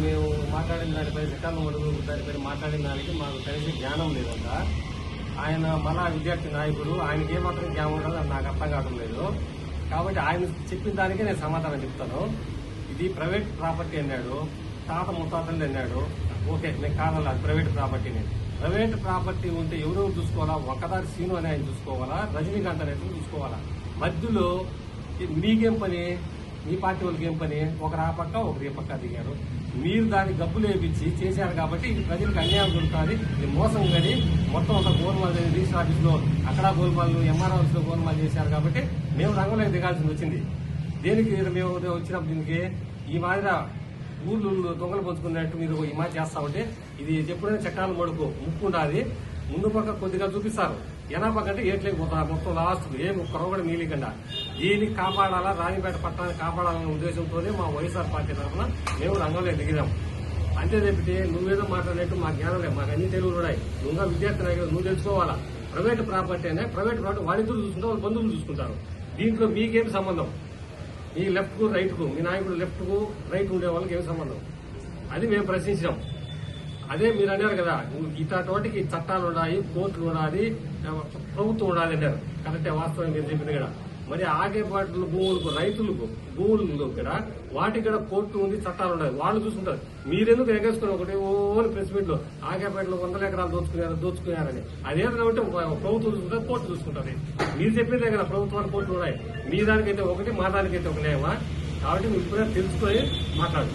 మేము మాట్లాడిన దానిపై రిటర్న్ మడుగు దానిపై మాట్లాడిన దానికి మాకు కలిసి జ్ఞానం లేదంట. ఆయన మళ్ళా విద్యార్థి నాయకుడు, ఆయనకి ఏమాత్రం జ్ఞానం ఉండదు అది నాకు అర్థం కావడం లేదు. కాబట్టి ఆయన చెప్పిన దానికే నేను సమాధానం చెప్తాను. ఇది ప్రైవేట్ ప్రాపర్టీ అన్నాడు, తాత ముత్తాతలు అన్నాడు. ఓకే, నేను కాదల్లా అది ప్రైవేట్ ప్రాపర్టీని. ప్రైవేట్ ప్రాపర్టీ ఉంటే ఎవరెవరు చూసుకోవాలా? ఒకదారి సీను అని ఆయన చూసుకోవాలా, రజనీకాంత్ అనేది చూసుకోవాలా? మధ్యలో మీకేం పని, మీ పార్టీ వాళ్ళకి ఏం పని? ఒకరు ఆ పక్క ఒకరు ఈ పక్క దిగారు. మీరు దాన్ని గబ్బులు వేపించి చేశారు కాబట్టి ఇది ప్రజలకు అన్యాయం దొరుకుతుంది. ఇది మోసం కానీ మొత్తం ఒక గోల్మాల్ రిజిస్టర్ ఆఫీస్ లో అక్కడ గోల్మాల్, ఎంఆర్ ఆఫీస్ లో గోల్మాల్ చేశారు కాబట్టి మేము రంగంలోకి దిగాల్సింది వచ్చింది. దేనికి మేము వచ్చినప్పుడు దీనికి ఈ మాదిరి ఊళ్ళు దొంగలు పంచుకున్నట్టు మీరు ఈ మాది చేస్తా ఉంటే ఇది ఎప్పుడైనా చట్టాలు మడుకు ముక్కు ఉండాలి. ముందు పక్క కొద్దిగా చూపిస్తారు, ఎనా పక్క అంటే ఏట్లేకపోతారు మొత్తం లాస్ట్ ఏం ఒక్కరో కూడా మిగిలికుండా. దీన్ని కాపాడాలా, రాణిపేట పట్టణాన్ని కాపాడాలనే ఉద్దేశంతోనే మా వైఎస్ఆర్ పార్టీ తరఫున మేము రంగంలో దిగినాం. అంతే తప్పితే నువ్వేదో మాట్లాడినట్టు మా జ్ఞానం లేదు, మాకు అన్ని తెలుగులు ఉన్నాయి. నువ్వు విద్యార్థి నాయకులు నువ్వు తెలుసుకోవాలా. ప్రైవేట్ ప్రాపర్టీ అనే ప్రైవేట్ ప్రాపర్టీ వాళ్ళిద్దరు చూసుకుంటారు, వాళ్ళ బంధువులు చూసుకుంటారు. దీంట్లో మీకేం సంబంధం? మీ లెఫ్ట్ కు రైట్ కు, మీ నాయకుడు లెఫ్ట్ కు రైట్ ఉండే వాళ్ళకి ఏం సంబంధం? అది మేము ప్రశ్నించాం. అదే మీరు అన్నారు కదా, ఇట్లాంటికి చట్టాలు ఉండాలి, కోర్టులు ఉండాలి, ప్రభుత్వం ఉండాలి అన్నారు. కరెక్టే, వాస్తవం మీరు చెప్పింది కదా. మరి ఆగేపాట్ల భూములకు, రైతులకు భూములు కూడా వాటికి కూడా కోర్టు ఉంది, చట్టాలు ఉండాలి, వాళ్ళు చూసుకుంటారు. మీరెందుకు ఎగేసుకుని ఒకటి ఓన్ ప్రెస్ మీట్ లో ఆగేపాట్లో 100 ఎకరాలు దోచుకున్నారని అదేదైనా ఉంటే ప్రభుత్వం చూసుకుంటారు, కోర్టు చూసుకుంటారు. మీరు చెప్పిందే కదా ప్రభుత్వానికి కోర్టులు ఉన్నాయి. మీ దానికైతే ఒకటి, మా దానికైతే ఒక న్యాయమా? కాబట్టి మీరు ఇప్పుడే తెలుసుకొని మాట్లాడు.